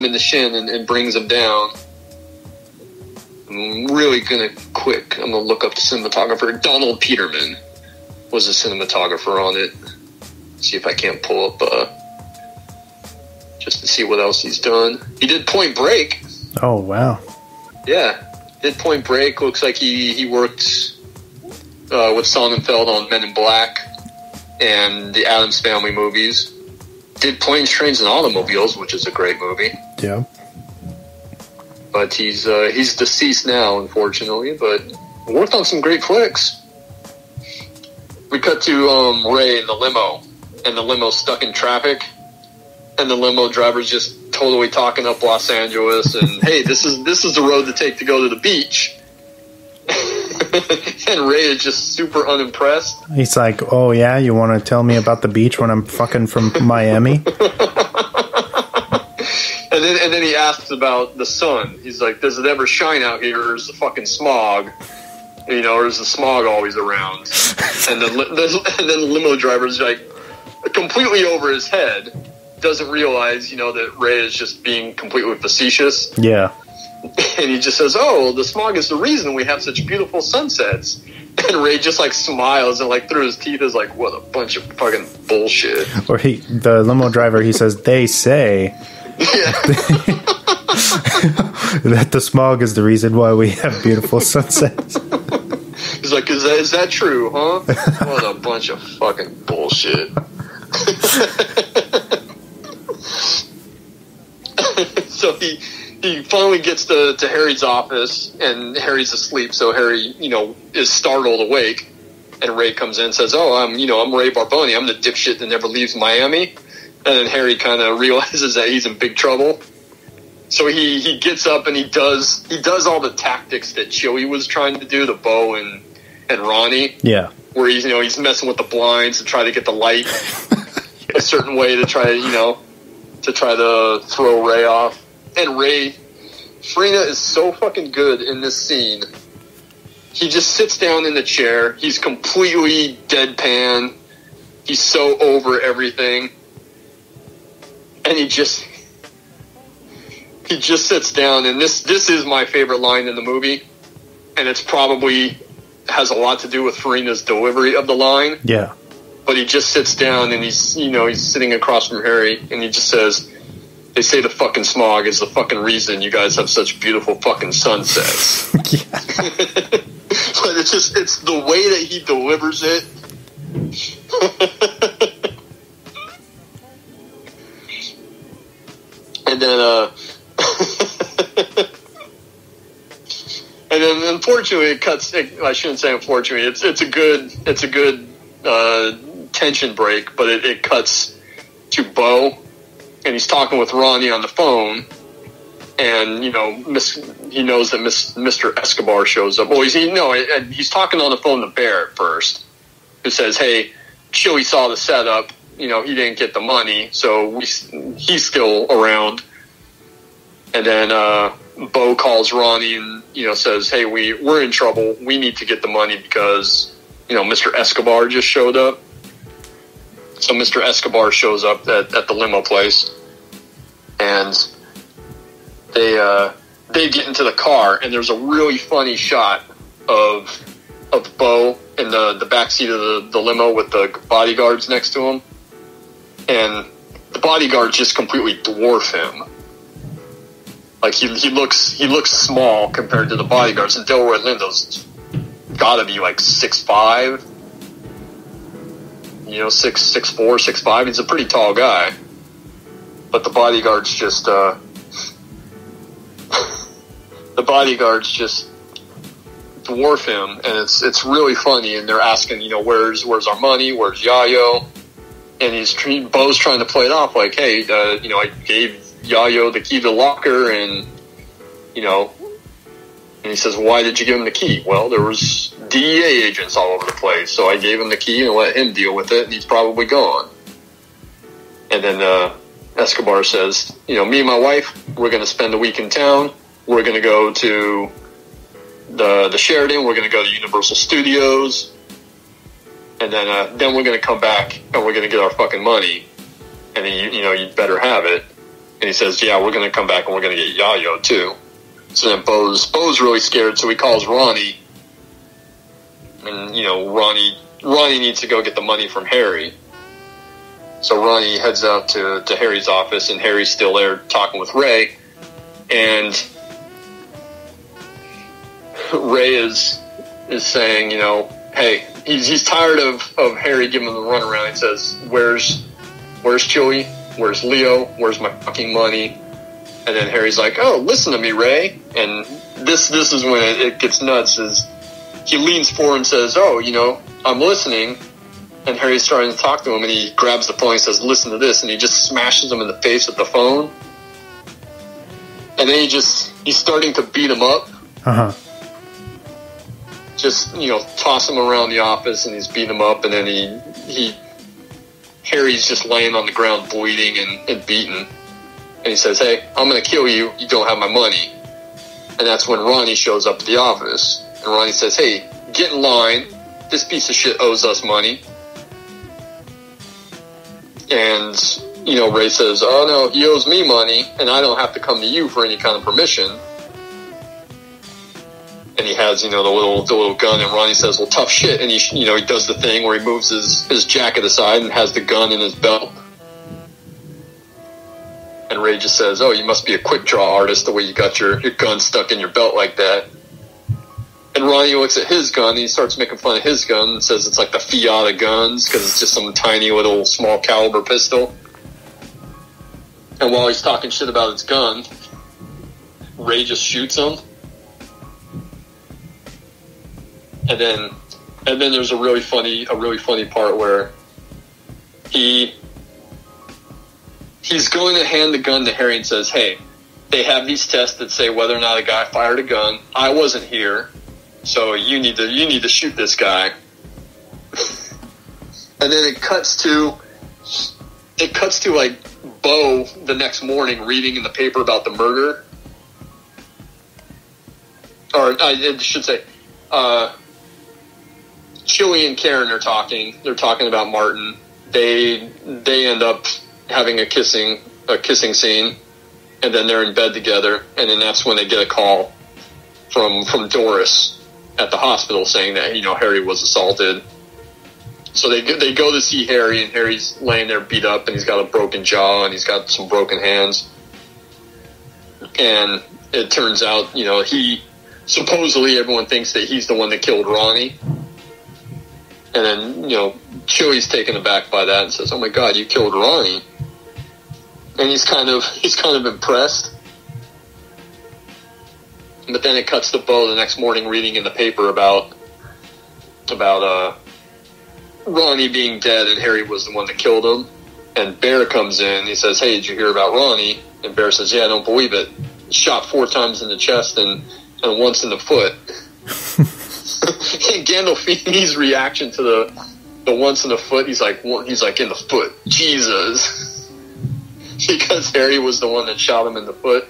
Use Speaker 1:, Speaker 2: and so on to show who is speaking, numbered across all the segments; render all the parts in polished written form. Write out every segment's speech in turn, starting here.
Speaker 1: in the shin and brings him down. I'm really gonna look up the cinematographer. Donald Peterman was the cinematographer on it. See if I can't pull up just to see what else he's done. He did Point Break.
Speaker 2: Oh wow.
Speaker 1: Yeah, did Point Break. Looks like he worked with Sonnenfeld on Men in Black and the Addams Family movies. Did Planes, Trains, and Automobiles, which is a great movie.
Speaker 2: Yeah.
Speaker 1: But he's deceased now, unfortunately. But worked on some great flicks. We cut to Ray in the limo, and the limo's stuck in traffic, and the limo driver's just totally talking up Los Angeles, and hey, this is the road to take to go to the beach. And Ray is just super unimpressed.
Speaker 2: He's like, "Oh yeah, you want to tell me about the beach when I'm fucking from Miami?"
Speaker 1: And then he asks about the sun. He's like, "Does it ever shine out here, or is the fucking smog? Or is the smog always around?" And then the limo driver's like, completely over his head, doesn't realize, that Ray is just being completely facetious.
Speaker 2: Yeah.
Speaker 1: And he just says, "Oh, the smog is the reason we have such beautiful sunsets." And Ray just smiles and through his teeth is like, "What a bunch of fucking bullshit."
Speaker 2: Or the limo driver, he says, "They say."
Speaker 1: Yeah.
Speaker 2: That the smog is the reason why we have beautiful sunsets.
Speaker 1: He's like, is that true, huh? What a bunch of fucking bullshit. So he finally gets to Harry's office, and Harry's asleep, so Harry, is startled awake, and Ray comes in and says, "Oh, I'm Ray Barboni. I'm the dipshit that never leaves Miami." And then Harry kind of realizes that he's in big trouble. So he gets up and he does all the tactics that Chewie was trying to do to Bo and Ronnie.
Speaker 2: Yeah. Where
Speaker 1: he's messing with the blinds to try to get the light a certain way to try to throw Ray off. And Farina is so fucking good in this scene. He just sits down in the chair. He's completely deadpan. He's so over everything. And he just sits down, and this is my favorite line in the movie, and it's probably has a lot to do with Farina's delivery of the line.
Speaker 2: Yeah.
Speaker 1: But he just sits down, and he's sitting across from Harry, and he just says, "They say the fucking smog is the fucking reason you guys have such beautiful fucking sunsets."
Speaker 2: Yeah.
Speaker 1: But it's the way that he delivers it. And then, and then, unfortunately, it cuts. I shouldn't say unfortunately. It's a good tension break, but it cuts to Bo, and he's talking with Ronnie on the phone, and he knows that Mr. Escobar shows up. Well, he's talking on the phone to Bear at first, who says, "Hey, Chewie saw the setup. He didn't get the money, so he's still around." And then Bo calls Ronnie and says, "Hey, we're in trouble. We need to get the money because Mr. Escobar just showed up." So Mr. Escobar shows up at the limo place, and they get into the car, and there's a really funny shot of Bo in the backseat of the limo with the bodyguards next to him. And the bodyguards just completely dwarf him. He looks small compared to the bodyguards. And Delroy Lindo's gotta be 6'5", 6'4", 6'5". He's a pretty tall guy. But the bodyguards just dwarf him, and it's really funny. And they're asking, where's our money? Where's Yayo? And Bo's trying to play it off like, "Hey, I gave Yayo the key to the locker, and and he says, "Why did you give him the key?" "Well, there was DEA agents all over the place, so I gave him the key and let him deal with it, and he's probably gone." And then Escobar says, "Me and my wife, we're going to spend a week in town. We're going to go to the Sheraton. We're going to go to Universal Studios. And then we're going to come back and we're going to get our fucking money. And then, you'd better have it." And he says, yeah, we're going to come back and we're going to get Yayo too. So then Bo's really scared, so he calls Ronnie. And, Ronnie needs to go get the money from Harry. So Ronnie heads out to Harry's office, and Harry's still there talking with Ray. And Ray is saying, hey, he's tired of Harry giving him the runaround. He says, where's Chewie? Where's Leo? Where's my fucking money? And then Harry's like, oh, listen to me, Ray. And this is when it gets nuts, is he leans forward and says, oh, I'm listening. And Harry's starting to talk to him, and he grabs the phone and says, listen to this. And he just smashes him in the face with the phone. And then he's starting to beat him up.
Speaker 2: Uh-huh.
Speaker 1: Just, toss him around the office, and he's beating him up. And then Harry's just laying on the ground bleeding and beaten. And he says, hey, I'm going to kill you. You don't have my money. And that's when Ronnie shows up at the office. And Ronnie says, hey, get in line. This piece of shit owes us money. And, Ray says, oh, no, he owes me money, and I don't have to come to you for any kind of permission. And he has, the little gun, and Ronnie says, well, tough shit. And he does the thing where he moves his jacket aside and has the gun in his belt. And Ray just says, oh, you must be a quick draw artist the way you got your gun stuck in your belt like that. And Ronnie looks at his gun, and he starts making fun of his gun and says it's like the Fiat of guns because it's just some tiny little small caliber pistol. And while he's talking shit about his gun, Ray just shoots him. And then there's a really funny part where he's going to hand the gun to Harry and says, hey, they have these tests that say whether or not a guy fired a gun. I wasn't here. So you need to shoot this guy. And then it cuts to like Bo the next morning reading in the paper about the murder. Or I should say, Chewie and Karen are talking. They're talking about Martin. They end up having a kissing scene, and then they're in bed together. And then that's when they get a call from Doris at the hospital saying that Harry was assaulted. So they go to see Harry, and Harry's laying there beat up, and he's got a broken jaw, and he's got some broken hands. And it turns out, he supposedly everyone thinks that he's the one that killed Ronnie. And then Chewie's taken aback by that and says, "Oh my God, you killed Ronnie." And he's kind of impressed. But then it cuts to Bo the next morning reading in the paper about Ronnie being dead and Harry was the one that killed him. And Bear comes in and he says, "Hey, did you hear about Ronnie?" And Bear says, "Yeah, I don't believe it. Shot 4 times in the chest and once in the foot." And Gandolfini's reaction to the once in the foot, he's like, in the foot. Jesus. Because Harry was the one that shot him in the foot.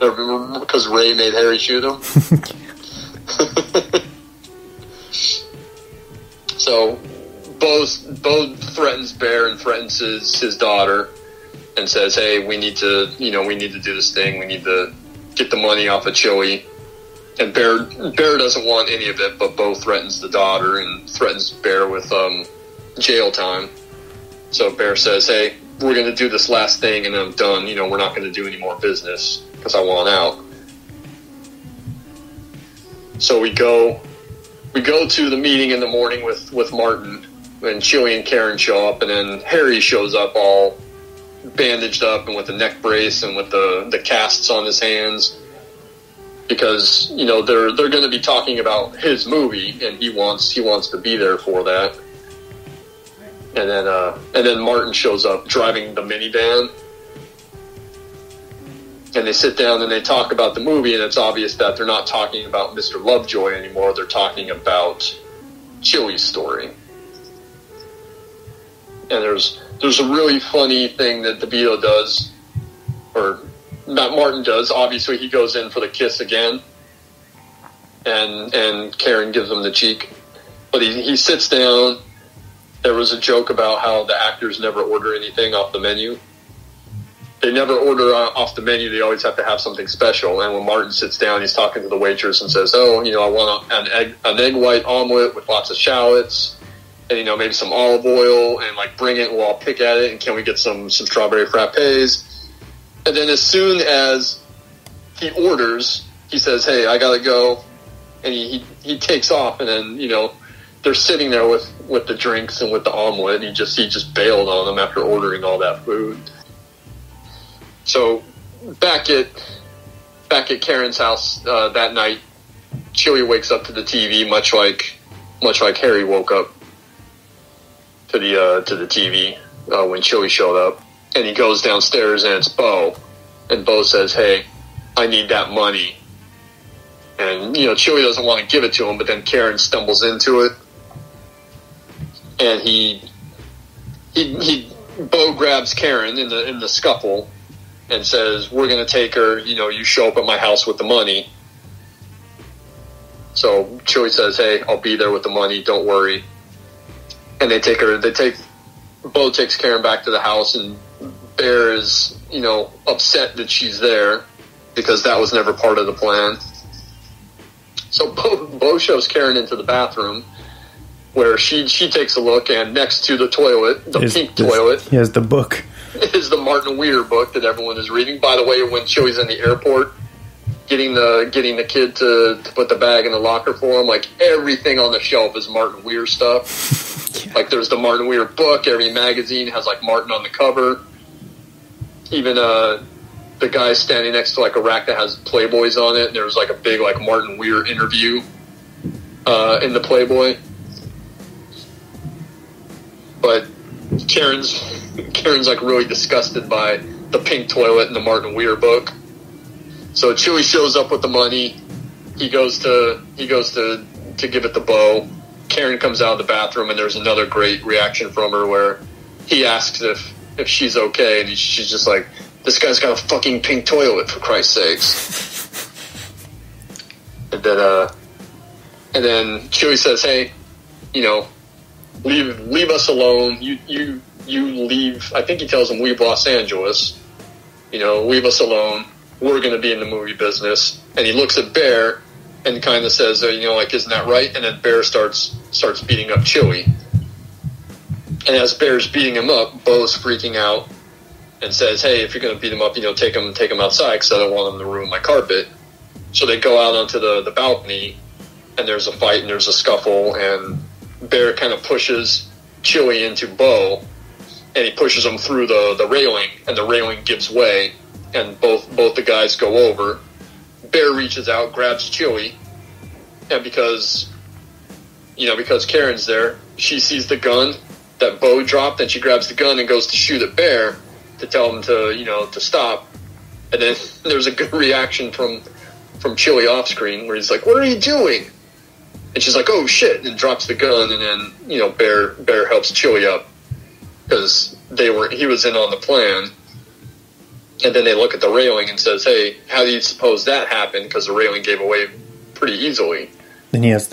Speaker 1: Because Ray made Harry shoot him. So Bo threatens Bear and threatens his daughter and says, "Hey, we need to do this thing. We need to get the money off of Chewie." And Bear doesn't want any of it, but Bo threatens the daughter and threatens Bear with jail time. So Bear says, "Hey, we're going to do this last thing and I'm done. We're not going to do any more business because I want out." So we go to the meeting in the morning with Martin, and Chewie and Karen show up, and then Harry shows up all bandaged up and with a neck brace and with the casts on his hands, because they're going to be talking about his movie and he wants to be there for that. And then Martin shows up driving the minivan, and they sit down and they talk about the movie, and it's obvious that they're not talking about Mr. Lovejoy anymore. They're talking about Chewie's story. And there's a really funny thing that DeVito does, or not Martin does. Obviously, he goes in for the kiss again, and Karen gives him the cheek. But he sits down. There was a joke about how the actors never order anything off the menu. they never order off the menu. They always have to have something special. And when Martin sits down, he's talking to the waitress and says, "Oh, I want an egg white omelet with lots of shallots, and maybe some olive oil, and bring it. We'll all pick at it. And can we get some strawberry frappes?" And then as soon as he orders, he says, "Hey, I gotta go," and he takes off. And then they're sitting there with the drinks and with the omelet. And he just bailed on them after ordering all that food. So back at Karen's house that night, Chewie wakes up to the TV, much like Harry woke up to the TV when Chewie showed up, and he goes downstairs and it's Bo, and Bo says, "Hey, I need that money," and Chewie doesn't want to give it to him, but then Karen stumbles into it, and Bo grabs Karen in the scuffle and says, "We're going to take her, you show up at my house with the money." So Chewie says, "Hey, I'll be there with the money, don't worry." And Bo takes Karen back to the house, and Bear is, upset that she's there because that was never part of the plan. So Bo shows Karen into the bathroom where she takes a look, and next to the toilet, pink toilet,
Speaker 2: he has the book.
Speaker 1: Is the Martin Weir book that everyone is reading. By the way, when Chewie's in the airport, getting the kid to put the bag in the locker for him, everything on the shelf is Martin Weir stuff. Yeah. There's the Martin Weir book. Every magazine has Martin on the cover. Even the guy standing next to a rack that has Playboys on it, and there's a big Martin Weir interview in the Playboy. But Karen's really disgusted by the pink toilet and the Martin Weir book. So Chewie shows up with the money. He goes to give it to Bo. Karen comes out of the bathroom, and there's another great reaction from her where he asks if she's okay, and she's just like, "This guy's got a fucking pink toilet, for Christ's sakes." And then Chewie says, "Hey, leave us alone. You leave." I think he tells him, "Leave Los Angeles. Leave us alone. We're going to be in the movie business." And he looks at Bear and kind of says, "Isn't that right?" And then Bear starts beating up Chewie. And as Bear's beating him up, Bo's freaking out and says, "Hey, if you're going to beat him up, take him outside because I don't want him to ruin my carpet." So they go out onto the balcony, and there's a fight and there's a scuffle, and Bear kind of pushes Chewie into Bo, and he pushes him through the railing, and the railing gives way, and both the guys go over. Bear reaches out, grabs Chewie, and because Karen's there, she sees the gun that Bo dropped, and she grabs the gun and goes to shoot at Bear to tell him to stop. And then there's a good reaction from Chewie off screen where he's like, "What are you doing?" And she's like, "Oh shit," and drops the gun, and then Bear helps Chewie up because he was in on the plan. And then they look at the railing and says, "Hey, how do you suppose that happened?" Because the railing gave away pretty easily.
Speaker 2: Then he has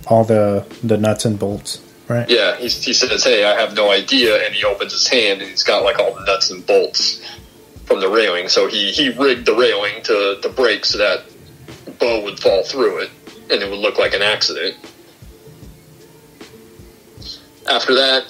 Speaker 2: all the nuts and bolts, right?
Speaker 1: Yeah, he says, "Hey, I have no idea," and he opens his hand and he's got all the nuts and bolts from the railing. So he rigged the railing to break so that Bo would fall through it, and it would look like an accident. After that,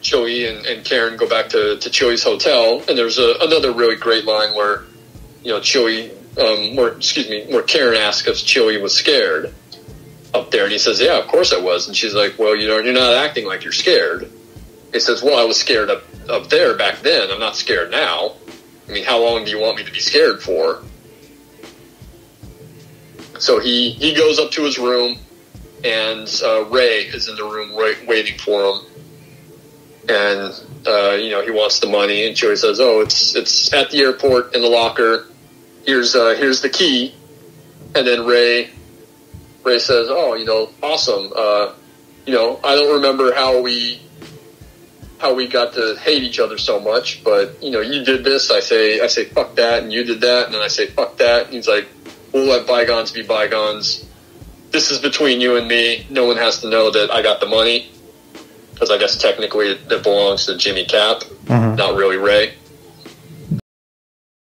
Speaker 1: Chewie and Karen go back to Chewie's hotel, and there's another really great line where where Karen asks if Chewie was scared up there, and he says, "Yeah, of course I was." And she's like, "Well, you're not acting like you're scared." He says, "Well, I was scared up there back then. I'm not scared now. I mean, how long do you want me to be scared for?" So he goes up to his room, and Ray is in the room waiting for him. And, he wants the money, and Chewie says, "Oh, it's at the airport in the locker. Here's the key." And then Ray says, "Oh, awesome. I don't remember how we got to hate each other so much, but, you did this." I say, "Fuck that," and you did that, and then I say, "Fuck that." And he's like, "We'll let bygones be bygones. This is between you and me. No one has to know that I got the money." because I guess technically it belongs to Jimmy Cap, not really Ray.